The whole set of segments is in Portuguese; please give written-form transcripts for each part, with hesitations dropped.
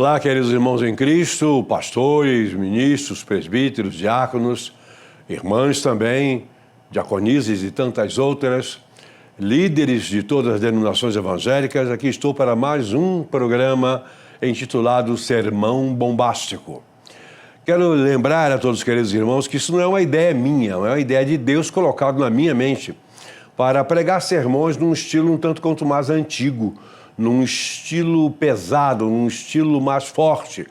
Olá, queridos irmãos em Cristo, pastores, ministros, presbíteros, diáconos, irmãs também, diaconisas e tantas outras, líderes de todas as denominações evangélicas. Aqui estou para mais um programa intitulado Sermão Bombástico. Quero lembrar a todos os queridos irmãos que isso não é uma ideia minha, é uma ideia de Deus colocado na minha mente para pregar sermões num estilo um tanto quanto mais antigo, num estilo pesado, num estilo mais forte.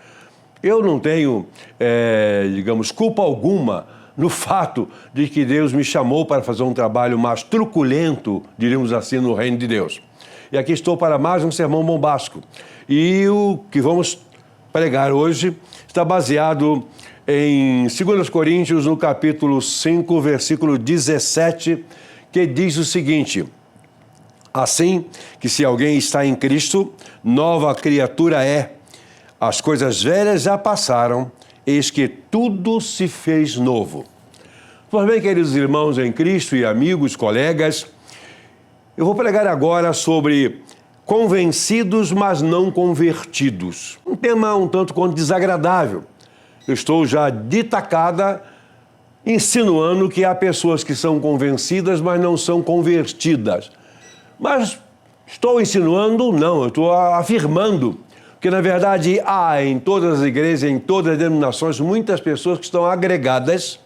Eu não tenho, culpa alguma no fato de que Deus me chamou para fazer um trabalho mais truculento, diríamos assim, no reino de Deus. E aqui estou para mais um sermão bombástico. E o que vamos pregar hoje está baseado em 2 Coríntios, no capítulo 5, versículo 17, que diz o seguinte: assim que se alguém está em Cristo, nova criatura é. As coisas velhas já passaram, eis que tudo se fez novo. Pois bem, queridos irmãos em Cristo e amigos, colegas, eu vou pregar agora sobre convencidos, mas não convertidos. Um tema um tanto quanto desagradável. Eu estou já de tacada insinuando que há pessoas que são convencidas, mas não são convertidas. Mas estou insinuando? Não, eu estou afirmando que, na verdade, há em todas as igrejas, em todas as denominações, muitas pessoas que estão agregadas,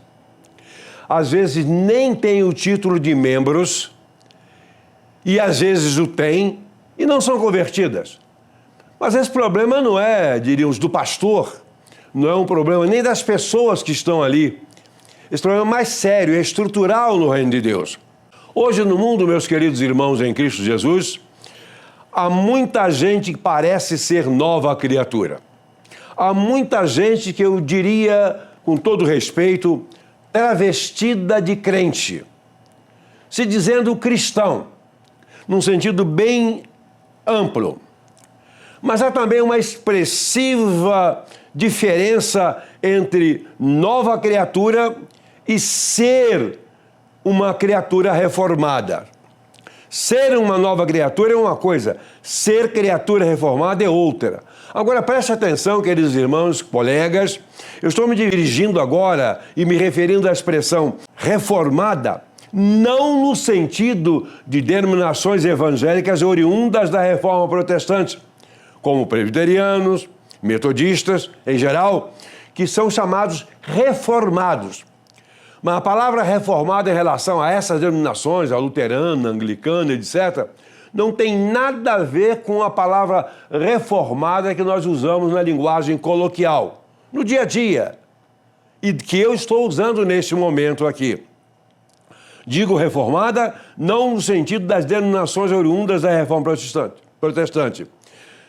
às vezes nem têm o título de membros, e às vezes o têm, e não são convertidas. Mas esse problema não é, diríamos, do pastor, não é um problema nem das pessoas que estão ali. Esse problema é mais sério, é estrutural no reino de Deus. Hoje no mundo, meus queridos irmãos em Cristo Jesus, há muita gente que parece ser nova criatura. Há muita gente que eu diria, com todo respeito, travestida de crente, se dizendo cristão, num sentido bem amplo. Mas há também uma expressiva diferença entre nova criatura e ser uma criatura reformada. Ser uma nova criatura é uma coisa, ser criatura reformada é outra. Agora preste atenção, queridos irmãos, colegas, eu estou me dirigindo agora e me referindo à expressão reformada, não no sentido de denominações evangélicas oriundas da reforma protestante, como presbiterianos, metodistas, em geral, que são chamados reformados. Mas a palavra reformada em relação a essas denominações, a luterana, a anglicana, etc., não tem nada a ver com a palavra reformada que nós usamos na linguagem coloquial, no dia a dia, e que eu estou usando neste momento aqui. Digo reformada não no sentido das denominações oriundas da reforma protestante.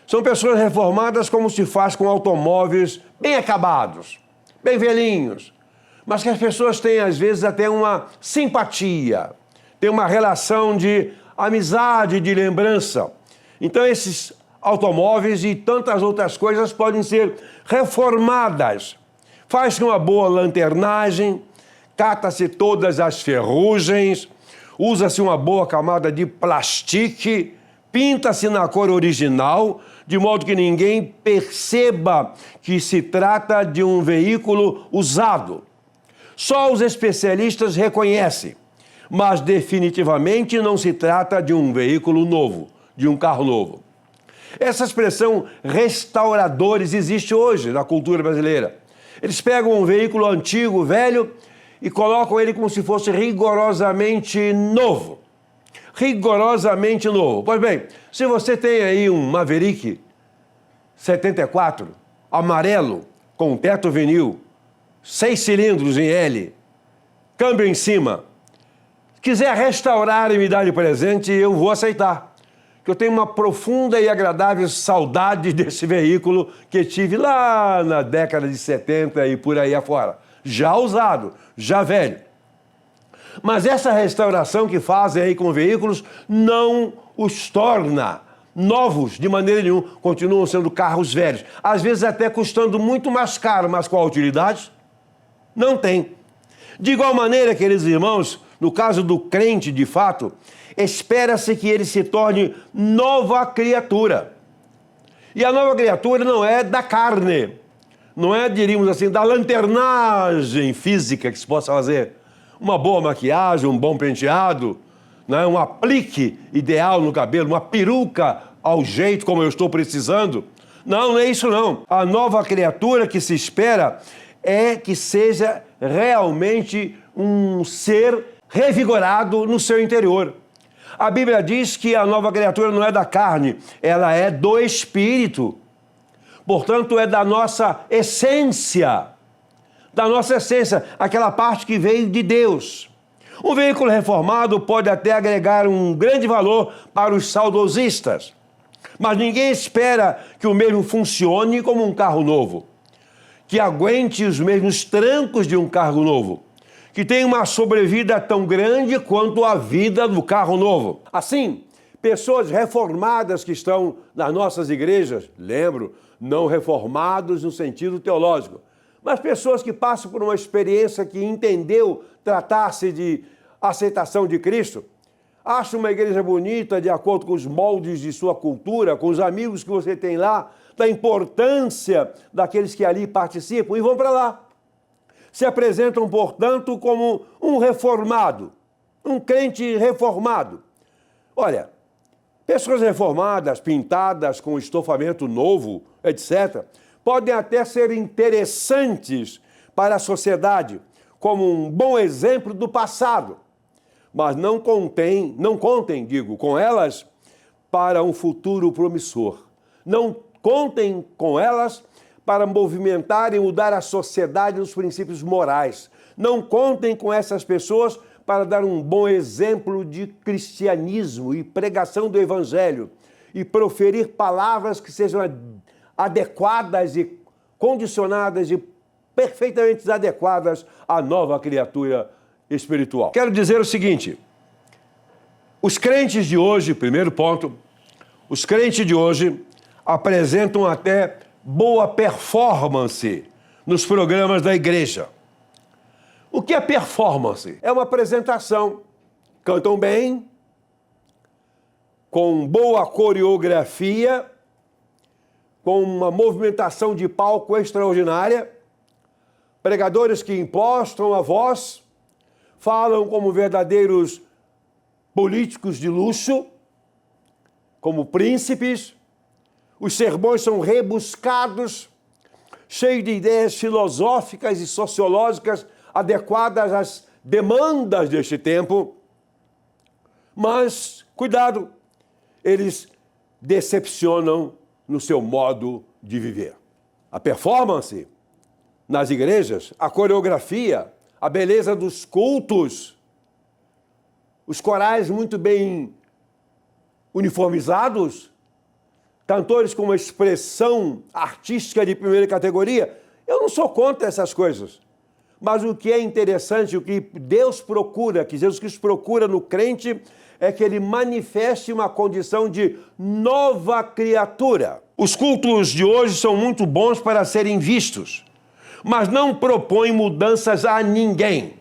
São pessoas reformadas como se faz com automóveis bem acabados, bem velhinhos, mas que as pessoas têm, às vezes, até uma simpatia, têm uma relação de amizade, de lembrança. Então, esses automóveis e tantas outras coisas podem ser reformadas. Faz-se uma boa lanternagem, cata-se todas as ferrugens, usa-se uma boa camada de plastique, pinta-se na cor original, de modo que ninguém perceba que se trata de um veículo usado. Só os especialistas reconhecem, mas definitivamente não se trata de um veículo novo, de um carro novo. Essa expressão restauradores existe hoje na cultura brasileira. Eles pegam um veículo antigo, velho, e colocam ele como se fosse rigorosamente novo. Rigorosamente novo. Pois bem, se você tem aí um Maverick 74, amarelo, com teto vinil, 6 cilindros em L, câmbio em cima, quiser restaurar e me dar de presente, eu vou aceitar. Que eu tenho uma profunda e agradável saudade desse veículo que tive lá na década de 70 e por aí afora. Já usado, já velho. Mas essa restauração que fazem aí com veículos não os torna novos de maneira nenhuma. Continuam sendo carros velhos. Às vezes até custando muito mais caro, mas qual a utilidade? Não tem. De igual maneira, queridos irmãos, no caso do crente, de fato, espera-se que ele se torne nova criatura. E a nova criatura não é da carne, não é, diríamos assim, da lanternagem física que se possa fazer. Uma boa maquiagem, um bom penteado, né? Um aplique ideal no cabelo, uma peruca ao jeito como eu estou precisando. Não, não é isso não. A nova criatura que se espera é que seja realmente um ser revigorado no seu interior. A Bíblia diz que a nova criatura não é da carne, ela é do Espírito. Portanto, é da nossa essência, aquela parte que veio de Deus. Um veículo reformado pode até agregar um grande valor para os saudosistas, mas ninguém espera que o mesmo funcione como um carro novo, que aguente os mesmos trancos de um carro novo, que tenha uma sobrevida tão grande quanto a vida do carro novo. Assim, pessoas reformadas que estão nas nossas igrejas, lembro, não reformados no sentido teológico, mas pessoas que passam por uma experiência que entendeu tratar-se de aceitação de Cristo, acham uma igreja bonita de acordo com os moldes de sua cultura, com os amigos que você tem lá, da importância daqueles que ali participam e vão para lá. Se apresentam, portanto, como um reformado, um crente reformado. Olha, pessoas reformadas, pintadas com estofamento novo, etc., podem até ser interessantes para a sociedade, como um bom exemplo do passado, mas não contem, com elas para um futuro promissor. Não contem com elas para movimentar e mudar a sociedade nos princípios morais. Não contem com essas pessoas para dar um bom exemplo de cristianismo e pregação do evangelho e proferir palavras que sejam adequadas e condicionadas e perfeitamente adequadas à nova criatura espiritual. Quero dizer o seguinte: os crentes de hoje, primeiro ponto, os crentes de hoje apresentam até boa performance nos programas da igreja. O que é performance? É uma apresentação. Cantam bem, com boa coreografia, com uma movimentação de palco extraordinária, pregadores que impostam a voz, falam como verdadeiros políticos de luxo, como príncipes. Os sermões são rebuscados, cheios de ideias filosóficas e sociológicas adequadas às demandas deste tempo. Mas, cuidado, eles decepcionam no seu modo de viver. A performance nas igrejas, a coreografia, a beleza dos cultos, os corais muito bem uniformizados, cantores com uma expressão artística de primeira categoria. Eu não sou contra essas coisas. Mas o que é interessante, o que Deus procura, que Jesus Cristo procura no crente, é que ele manifeste uma condição de nova criatura. Os cultos de hoje são muito bons para serem vistos, mas não propõem mudanças a ninguém.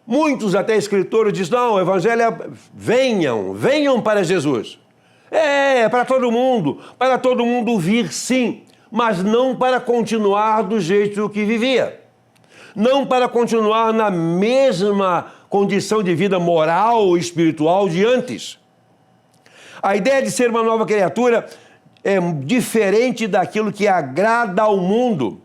Muitos até escritores dizem, não, o evangelho é venham para Jesus. É para todo mundo vir sim, mas não para continuar do jeito que vivia. Não para continuar na mesma condição de vida moral e espiritual de antes. A ideia de ser uma nova criatura é diferente daquilo que agrada ao mundo.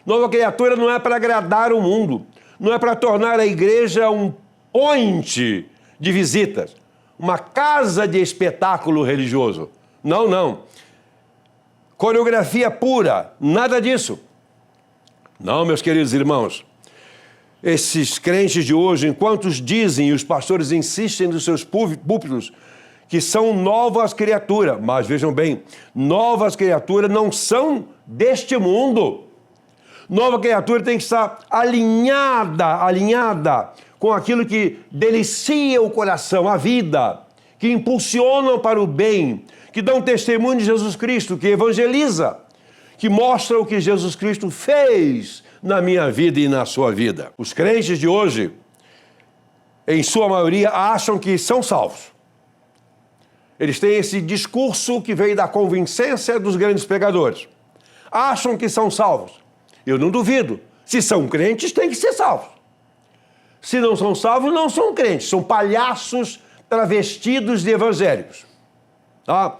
Nova criatura não é para agradar o mundo, não é para tornar a igreja um point de visitas, uma casa de espetáculo religioso. Não, não. Coreografia pura, nada disso. Não, meus queridos irmãos. Esses crentes de hoje, enquanto dizem e os pastores insistem nos seus púlpitos que são novas criaturas, mas vejam bem, novas criaturas não são deste mundo. Nova criatura tem que estar alinhada com aquilo que delicia o coração, a vida, que impulsionam para o bem, que dão testemunho de Jesus Cristo, que evangeliza, que mostra o que Jesus Cristo fez na minha vida e na sua vida. Os crentes de hoje, em sua maioria, acham que são salvos. Eles têm esse discurso que veio da convincência dos grandes pregadores. Acham que são salvos. Eu não duvido. Se são crentes, têm que ser salvos. Se não são salvos, não são crentes. São palhaços travestidos de evangélicos. Tá?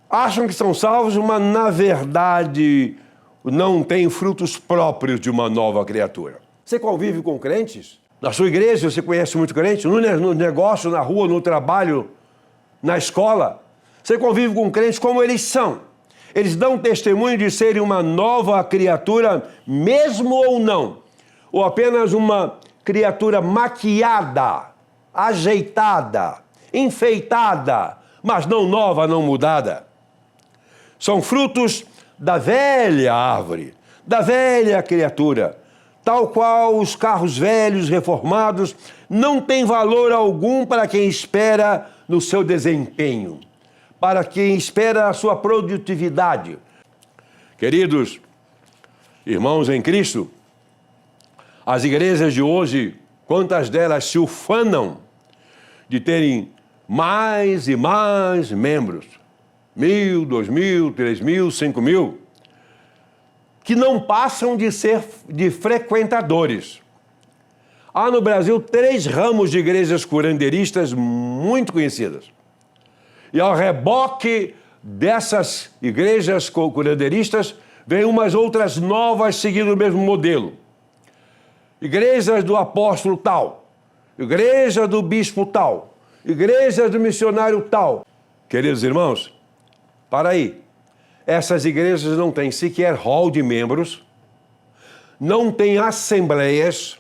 Acham que são salvos, mas na verdade não têm frutos próprios de uma nova criatura. Você convive com crentes? Na sua igreja você conhece muito crente? No negócio, na rua, no trabalho, na escola? Você convive com crentes como eles são. Eles dão testemunho de serem uma nova criatura, mesmo ou não. Ou apenas uma criatura maquiada, ajeitada, enfeitada, mas não nova, não mudada. São frutos da velha árvore, da velha criatura. Tal qual os carros velhos reformados não têm valor algum para quem espera no seu desempenho, para quem espera a sua produtividade. Queridos irmãos em Cristo, as igrejas de hoje, quantas delas se ufanam de terem mais e mais membros, 1.000, 2.000, 3.000, 5.000, que não passam de frequentadores. Há no Brasil 3 ramos de igrejas curandeiristas muito conhecidas. E ao reboque dessas igrejas curandeiristas, vem umas outras novas seguindo o mesmo modelo. Igrejas do apóstolo tal, igreja do bispo tal, igreja do missionário tal. Queridos irmãos, para aí. Essas igrejas não têm sequer hall de membros, não têm assembleias,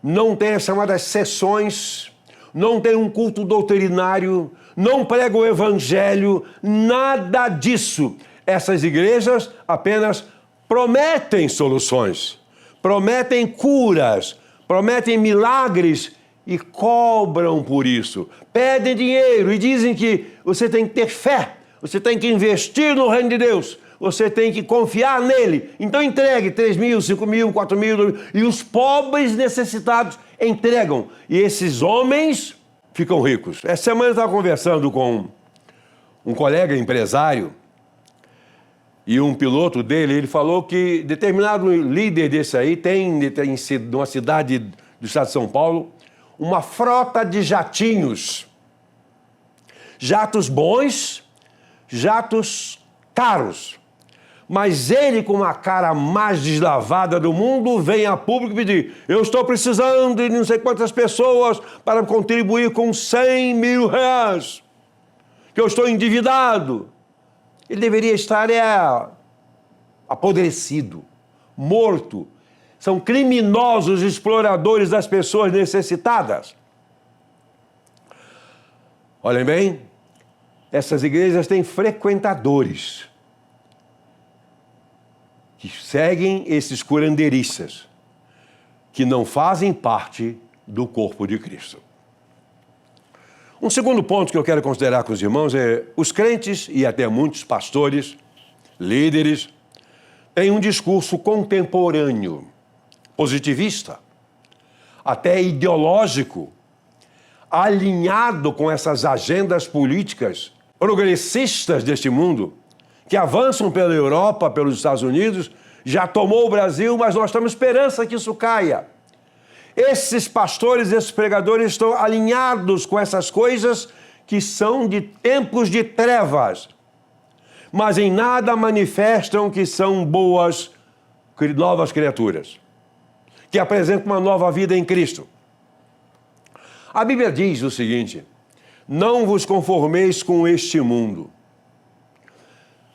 não têm as chamadas sessões, não têm um culto doutrinário, não pregam o evangelho, nada disso. Essas igrejas apenas prometem soluções, prometem curas, prometem milagres e cobram por isso. Pedem dinheiro e dizem que você tem que ter fé. Você tem que investir no reino de Deus. Você tem que confiar nele. Então entregue 3.000, 5.000, 4.000. E os pobres necessitados entregam. E esses homens ficam ricos. Essa semana eu estava conversando com um colega empresário e um piloto dele. Ele falou que determinado líder desse aí tem numa cidade do estado de São Paulo uma frota de jatinhos. Jatos bons, jatos caros, mas ele, com a cara mais deslavada do mundo, vem a público pedir: eu estou precisando de não sei quantas pessoas para contribuir com 100 mil reais, que eu estou endividado. Ele deveria estar apodrecido, morto. São criminosos exploradores das pessoas necessitadas. Olhem bem, essas igrejas têm frequentadores que seguem esses curandeiristas, que não fazem parte do corpo de Cristo. Um segundo ponto que eu quero considerar com os irmãos é: os crentes e até muitos pastores, líderes, têm um discurso contemporâneo, positivista, até ideológico, alinhado com essas agendas políticas progressistas deste mundo, que avançam pela Europa, pelos Estados Unidos, já tomou o Brasil, mas nós temos esperança que isso caia. Esses pastores, esses pregadores estão alinhados com essas coisas que são de tempos de trevas, mas em nada manifestam que são boas, novas criaturas, que apresentam uma nova vida em Cristo. A Bíblia diz o seguinte: não vos conformeis com este mundo.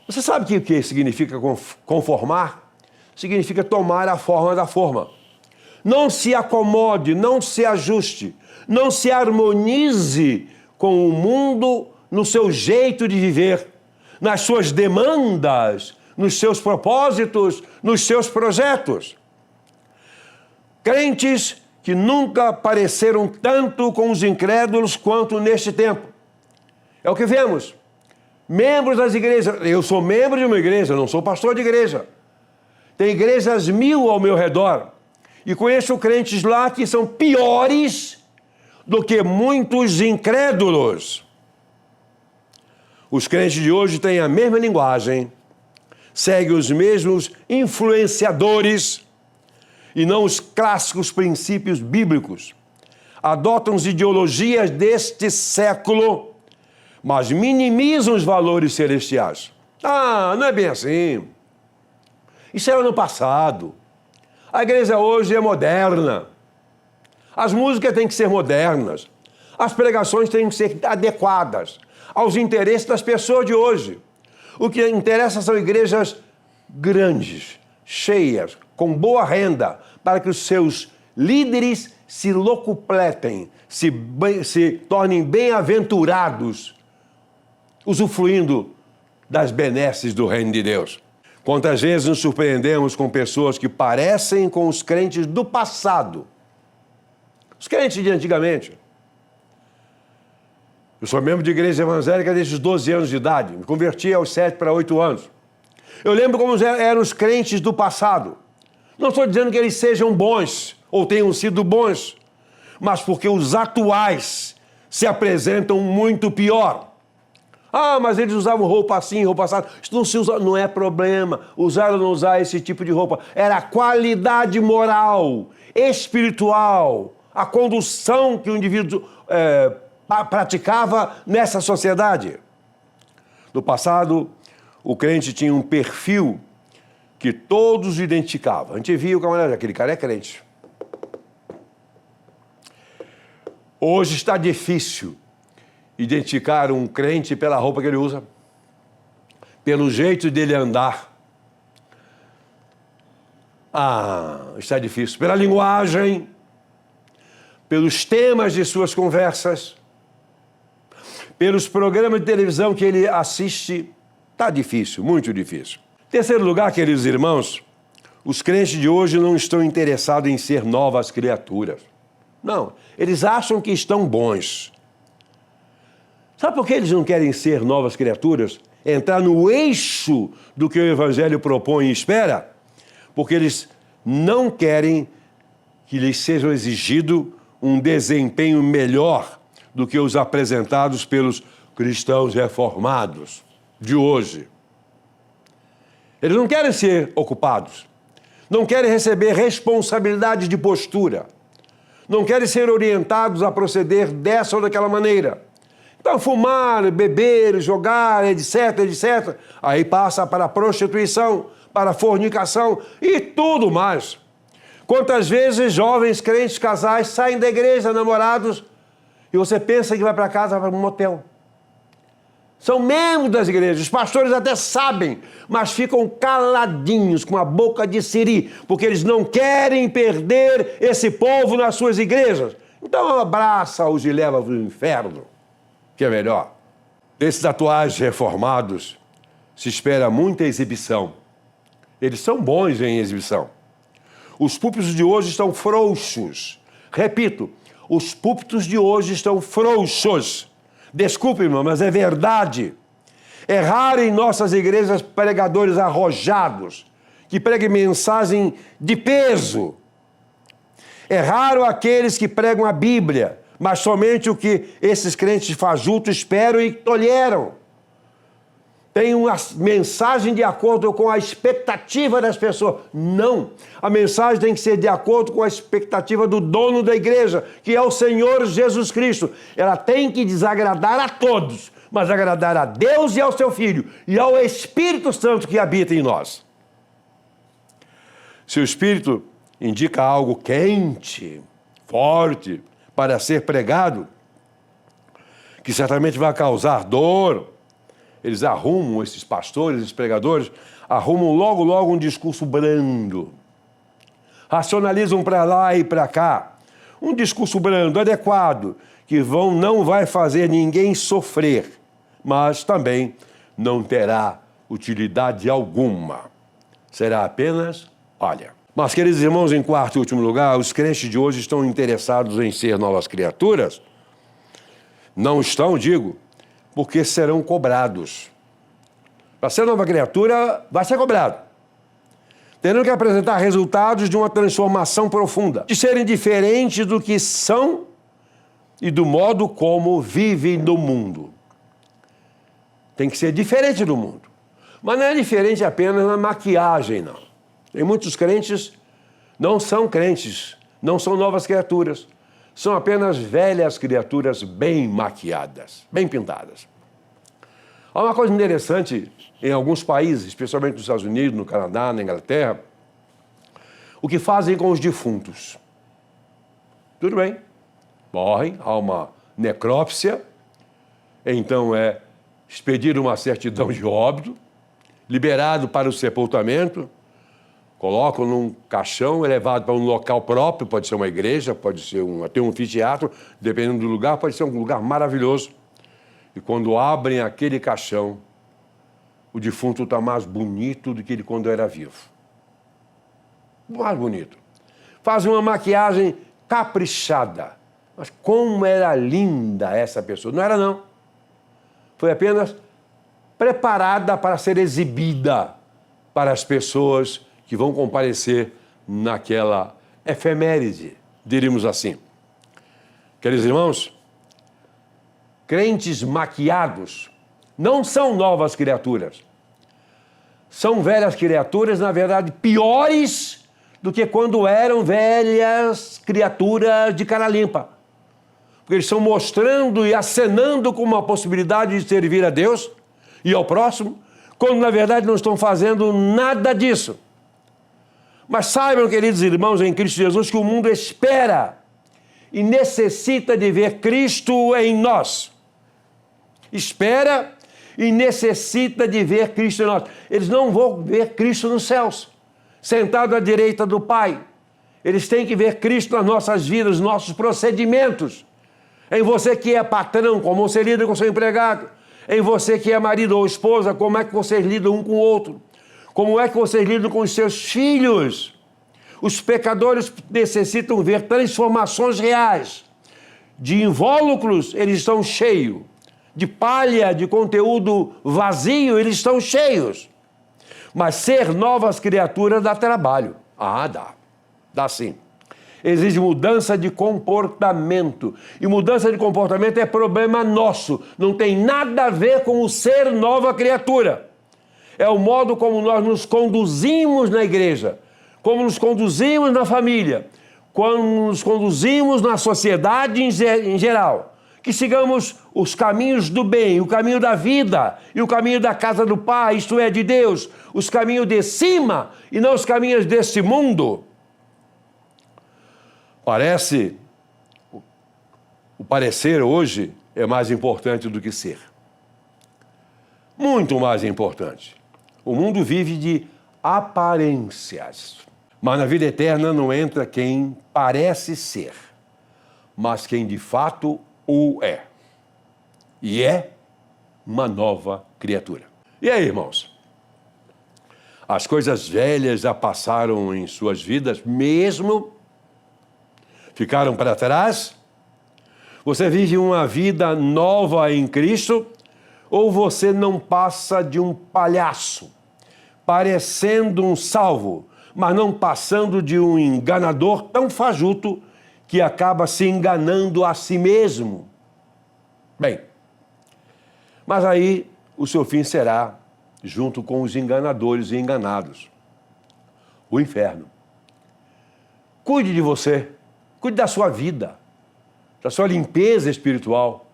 Você sabe o que significa conformar? Significa tomar a forma da forma. Não se acomode, não se ajuste, não se harmonize com o mundo no seu jeito de viver, nas suas demandas, nos seus propósitos, nos seus projetos. Crentes que nunca pareceram tanto com os incrédulos quanto neste tempo. É o que vemos. Membros das igrejas. Eu sou membro de uma igreja, não sou pastor de igreja. Tem igrejas 1000 ao meu redor. E conheço crentes lá que são piores do que muitos incrédulos. Os crentes de hoje têm a mesma linguagem, seguem os mesmos influenciadores e não os clássicos princípios bíblicos. Adotam as ideologias deste século, mas minimizam os valores celestiais. Ah, não é bem assim. Isso era no passado. A igreja hoje é moderna. As músicas têm que ser modernas. As pregações têm que ser adequadas aos interesses das pessoas de hoje. O que interessa são igrejas grandes, cheias, com boa renda, para que os seus líderes se locupletem, se tornem bem-aventurados, usufruindo das benesses do reino de Deus. Quantas vezes nos surpreendemos com pessoas que parecem com os crentes do passado, os crentes de antigamente. Eu sou membro de igreja evangélica desde os 12 anos de idade, me converti aos 7 para 8 anos. Eu lembro como eram os crentes do passado. Não estou dizendo que eles sejam bons ou tenham sido bons, mas porque os atuais se apresentam muito pior. Ah, mas eles usavam roupa assim, roupa assada. Isso não se usa, não é problema. Usar ou não usar esse tipo de roupa. Era a qualidade moral, espiritual, a condução que o indivíduo praticava nessa sociedade. No passado, o crente tinha um perfil que todos identificavam. A gente via o camarada, aquele cara é crente. Hoje está difícil identificar um crente pela roupa que ele usa, pelo jeito dele andar. Está difícil. Pela linguagem, pelos temas de suas conversas, pelos programas de televisão que ele assiste. Está difícil, muito difícil. Em terceiro lugar, queridos irmãos, os crentes de hoje não estão interessados em ser novas criaturas. Não, eles acham que estão bons. Sabe por que eles não querem ser novas criaturas? Entrar no eixo do que o Evangelho propõe e espera? Porque eles não querem que lhes seja exigido um desempenho melhor do que os apresentados pelos cristãos reformados de hoje. Eles não querem ser ocupados, não querem receber responsabilidade de postura, não querem ser orientados a proceder dessa ou daquela maneira. Então, fumar, beber, jogar, etc, etc. Aí passa para a prostituição, para a fornicação e tudo mais. Quantas vezes jovens, crentes, casais saem da igreja, namorados, e você pensa que vai para casa, vai para um motel. São membros das igrejas, os pastores até sabem, mas ficam caladinhos, com a boca de siri, porque eles não querem perder esse povo nas suas igrejas. Então abraça-os e leva-os ao inferno, que é melhor. Desses atuais reformados se espera muita exibição. Eles são bons em exibição. Os púlpitos de hoje estão frouxos. Repito, os púlpitos de hoje estão frouxos. Desculpe, irmão, mas é verdade. É raro em nossas igrejas pregadores arrojados, que preguem mensagem de peso. É raro aqueles que pregam a Bíblia, mas somente o que esses crentes fajutos esperam e toleram. Tem uma mensagem de acordo com a expectativa das pessoas. Não. A mensagem tem que ser de acordo com a expectativa do dono da igreja, que é o Senhor Jesus Cristo. Ela tem que desagradar a todos, mas agradar a Deus e ao seu Filho e ao Espírito Santo que habita em nós. Se o Espírito indica algo quente, forte, para ser pregado, que certamente vai causar dor, eles arrumam, esses pastores, esses pregadores, arrumam logo um discurso brando. Racionalizam para lá e para cá. Um discurso brando, adequado, que não vai fazer ninguém sofrer, mas também não terá utilidade alguma. Será apenas, olha. Mas, queridos irmãos, em quarto e último lugar, os crentes de hoje estão interessados em ser novas criaturas? Não estão, digo, porque serão cobrados. Para ser nova criatura, vai ser cobrado. Terão que apresentar resultados de uma transformação profunda, de serem diferentes do que são e do modo como vivem no mundo. Tem que ser diferente do mundo. Mas não é diferente apenas na maquiagem, não. Tem muitos crentes não são crentes, não são novas criaturas. São apenas velhas criaturas bem maquiadas, bem pintadas. Há uma coisa interessante em alguns países, especialmente nos Estados Unidos, no Canadá, na Inglaterra, o que fazem com os defuntos. Tudo bem, morrem, há uma necrópsia, então é expedida uma certidão de óbito, liberado para o sepultamento, colocam num caixão, é levado para um local próprio, pode ser uma igreja, pode ser até um anfiteatro, dependendo do lugar, pode ser um lugar maravilhoso. E quando abrem aquele caixão, o defunto está mais bonito do que ele quando era vivo. Mais bonito. Fazem uma maquiagem caprichada. Mas como era linda essa pessoa. Não era, não. Foi apenas preparada para ser exibida para as pessoas que vão comparecer naquela efeméride, diríamos assim. Queridos irmãos, crentes maquiados não são novas criaturas. São velhas criaturas, na verdade, piores do que quando eram velhas criaturas de cara limpa. Porque eles estão mostrando e acenando com uma possibilidade de servir a Deus e ao próximo, quando na verdade não estão fazendo nada disso. Mas saibam, queridos irmãos, em Cristo Jesus, que o mundo espera e necessita de ver Cristo em nós. Espera e necessita de ver Cristo em nós. Eles não vão ver Cristo nos céus, sentado à direita do Pai. Eles têm que ver Cristo nas nossas vidas, nos nossos procedimentos. Em você que é patrão, como você lida com seu empregado. Em você que é marido ou esposa, como é que vocês lidam um com o outro. Como é que vocês lidam com os seus filhos? Os pecadores necessitam ver transformações reais. De invólucros, eles estão cheios. De palha, de conteúdo vazio, eles estão cheios. Mas ser novas criaturas dá trabalho. Ah, dá. Dá sim. Exige mudança de comportamento. E mudança de comportamento é problema nosso. Não tem nada a ver com o ser nova criatura. É o modo como nós nos conduzimos na igreja, como nos conduzimos na família, como nos conduzimos na sociedade em geral. Que sigamos os caminhos do bem, o caminho da vida e o caminho da casa do Pai, isto é, de Deus, os caminhos de cima e não os caminhos deste mundo. O parecer hoje é mais importante do que ser. Muito mais importante. O mundo vive de aparências. Mas na vida eterna não entra quem parece ser, mas quem de fato o é. E é uma nova criatura. E aí, irmãos? As coisas velhas já passaram em suas vidas mesmo? Ficaram para trás? Você vive uma vida nova em Cristo? Ou você não passa de um palhaço, parecendo um salvo, mas não passando de um enganador tão fajuto que acaba se enganando a si mesmo? Bem, mas aí o seu fim será junto com os enganadores e enganados. O inferno. Cuide de você, cuide da sua vida, da sua limpeza espiritual,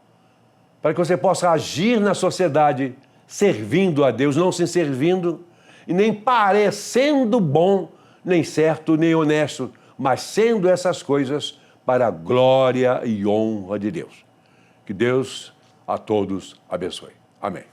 para que você possa agir na sociedade servindo a Deus, não se servindo e nem parecendo bom, nem certo, nem honesto, mas sendo essas coisas para a glória e honra de Deus. Que Deus a todos abençoe. Amém.